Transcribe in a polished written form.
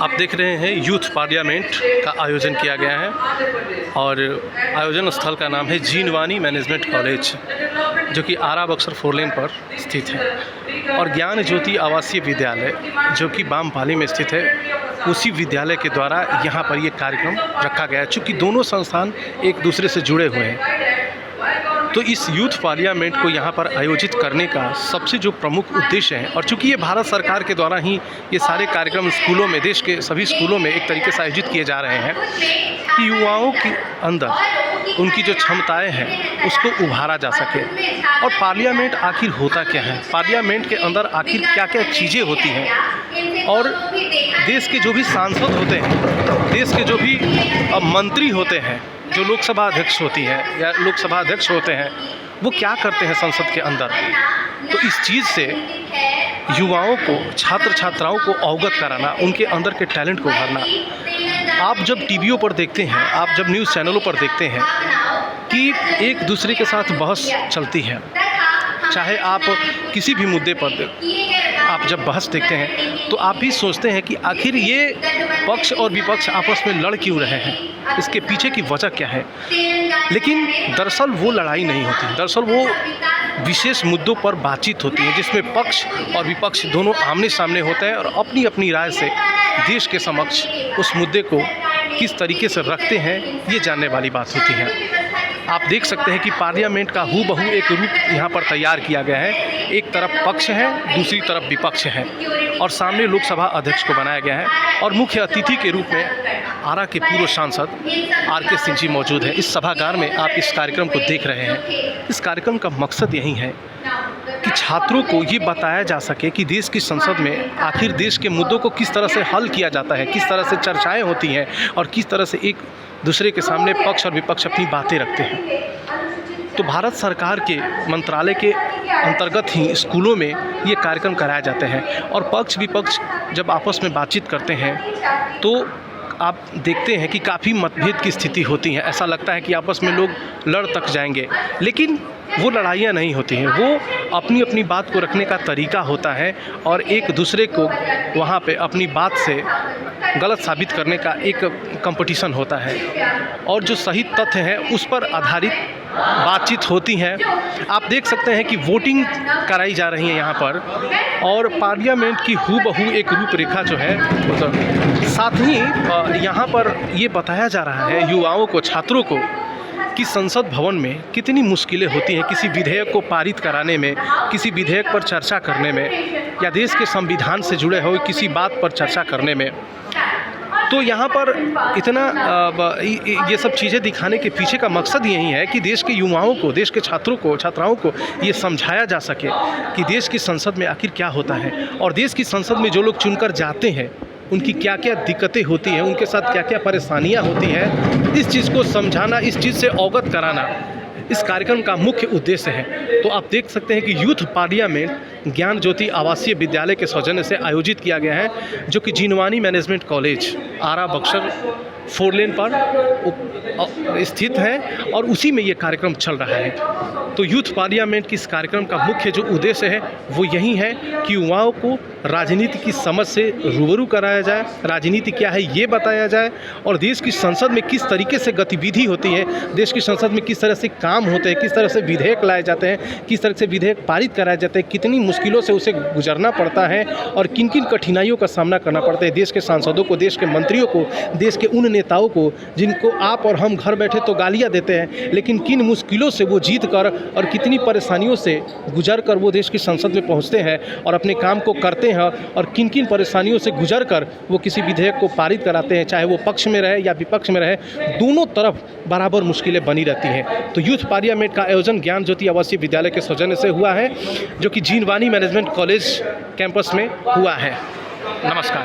आप देख रहे हैं यूथ पार्लियामेंट का आयोजन किया गया है और आयोजन स्थल का नाम है जीनवानी मैनेजमेंट कॉलेज, जो कि आरा बक्सर 4 लेन पर स्थित है। और ज्ञान ज्योति आवासीय विद्यालय, जो कि बामपाली में स्थित है, उसी विद्यालय के द्वारा यहाँ पर ये कार्यक्रम रखा गया है। चूँकि दोनों संस्थान एक दूसरे से जुड़े हुए हैं, तो इस यूथ पार्लियामेंट को यहाँ पर आयोजित करने का सबसे जो प्रमुख उद्देश्य है, और चूँकि ये भारत सरकार के द्वारा ही ये सारे कार्यक्रम स्कूलों में, देश के सभी स्कूलों में एक तरीके से आयोजित किए जा रहे हैं कि युवाओं के अंदर उनकी जो क्षमताएं हैं उसको उभारा जा सके। और पार्लियामेंट आखिर होता क्या है, पार्लियामेंट के अंदर आखिर क्या क्या चीज़ें होती हैं, और देश के जो भी सांसद होते हैं, देश के जो भी मंत्री होते हैं, जो लोकसभा अध्यक्ष होती है या लोकसभा अध्यक्ष होते हैं, वो क्या करते हैं संसद के अंदर। तो इस चीज़ से युवाओं को, छात्र छात्राओं को अवगत कराना, उनके अंदर के टैलेंट को भरना। आप जब टीवियों पर देखते हैं, आप जब न्यूज़ चैनलों पर देखते हैं कि एक दूसरे के साथ बहस चलती है, चाहे आप किसी भी मुद्दे पर आप जब बहस देखते हैं तो आप भी सोचते हैं कि आखिर ये पक्ष और विपक्ष आपस में लड़ क्यों रहे हैं, इसके पीछे की वजह क्या है। लेकिन दरअसल वो लड़ाई नहीं होती, दरअसल वो विशेष मुद्दों पर बातचीत होती है, जिसमें पक्ष और विपक्ष दोनों आमने सामने होते हैं और अपनी अपनी राय से देश के समक्ष उस मुद्दे को किस तरीके से रखते हैं, ये जानने वाली बात होती है। आप देख सकते हैं कि पार्लियामेंट का हूबहू एक रूप यहाँ पर तैयार किया गया है। एक तरफ पक्ष है, दूसरी तरफ विपक्ष है, और सामने लोकसभा अध्यक्ष को बनाया गया है। और मुख्य अतिथि के रूप में आरा के पूर्व सांसद RK सिंह जी मौजूद हैं। इस सभागार में आप इस कार्यक्रम को देख रहे हैं। इस कार्यक्रम का मकसद यही है कि छात्रों को ये बताया जा सके कि देश की संसद में आखिर देश के मुद्दों को किस तरह से हल किया जाता है, किस तरह से चर्चाएँ होती हैं, और किस तरह से एक दूसरे के सामने पक्ष और विपक्ष अपनी बातें रखते हैं। तो भारत सरकार के मंत्रालय के अंतर्गत ही स्कूलों में ये कार्यक्रम कराए जाते हैं, और पक्ष विपक्ष जब आपस में बातचीत करते हैं तो आप देखते हैं कि काफ़ी मतभेद की स्थिति होती है। ऐसा लगता है कि आपस में लोग लड़ तक जाएंगे, लेकिन वो लड़ाइयाँ नहीं होती हैं। वो अपनी अपनी बात को रखने का तरीका होता है, और एक दूसरे को वहाँ पे अपनी बात से गलत साबित करने का एक कंपटीशन होता है, और जो सही तथ्य हैं उस पर आधारित बातचीत होती है। आप देख सकते हैं कि वोटिंग कराई जा रही है यहाँ पर, और पार्लियामेंट की हूबहू एक रूपरेखा जो है, साथ ही यहाँ पर ये बताया जा रहा है युवाओं को, छात्रों को, कि संसद भवन में कितनी मुश्किलें होती हैं किसी विधेयक को पारित कराने में, किसी विधेयक पर चर्चा करने में, या देश के संविधान से जुड़े हुए किसी बात पर चर्चा करने में। तो यहाँ पर इतना ये सब चीज़ें दिखाने के पीछे का मकसद यही है कि देश के युवाओं को, देश के छात्रों को, छात्राओं को ये समझाया जा सके कि देश की संसद में आखिर क्या होता है, और देश की संसद में जो लोग चुनकर जाते हैं उनकी क्या क्या दिक्कतें होती हैं, उनके साथ क्या क्या परेशानियां होती हैं। इस चीज़ को समझाना, इस चीज़ से अवगत कराना इस कार्यक्रम का मुख्य उद्देश्य है। तो आप देख सकते हैं कि यूथ पार्लियामेंट ज्ञान ज्योति आवासीय विद्यालय के सौजन्य से आयोजित किया गया है, जो कि जीनवानी मैनेजमेंट कॉलेज आरा बक्सर 4 लेन पर स्थित है, और उसी में ये कार्यक्रम चल रहा है। तो यूथ पार्लियामेंट की इस कार्यक्रम का मुख्य जो उद्देश्य है वो यही है कि युवाओं को राजनीति की समझ से रूबरू कराया जाए, राजनीति क्या है ये बताया जाए, और देश की संसद में किस तरीके से गतिविधि होती है, देश की संसद में किस तरह से काम होते हैं, किस तरह से विधेयक लाए जाते हैं, किस तरह से विधेयक पारित कराए जाते हैं, कितनी मुश्किलों से उसे गुजरना पड़ता है, और किन किन कठिनाइयों का सामना करना पड़ता है देश के सांसदों को, देश के मंत्रियों को, देश के उन नेताओं को जिनको आप और हम घर बैठे तो गालियाँ देते हैं, लेकिन किन मुश्किलों से वो जीत कर और कितनी परेशानियों से गुजर कर वो देश की संसद में पहुंचते हैं और अपने काम को करते हैं, और किन किन परेशानियों से गुजर कर वो किसी विधेयक को पारित कराते हैं, चाहे वो पक्ष में रहे या विपक्ष में रहे, दोनों तरफ बराबर मुश्किलें बनी रहती हैं। तो यूथ पार्लियामेंट का आयोजन ज्ञान ज्योति आवासीय विद्यालय के सौजन्य से हुआ है, जो कि जीनवानी मैनेजमेंट कॉलेज कैंपस में हुआ है। नमस्कार।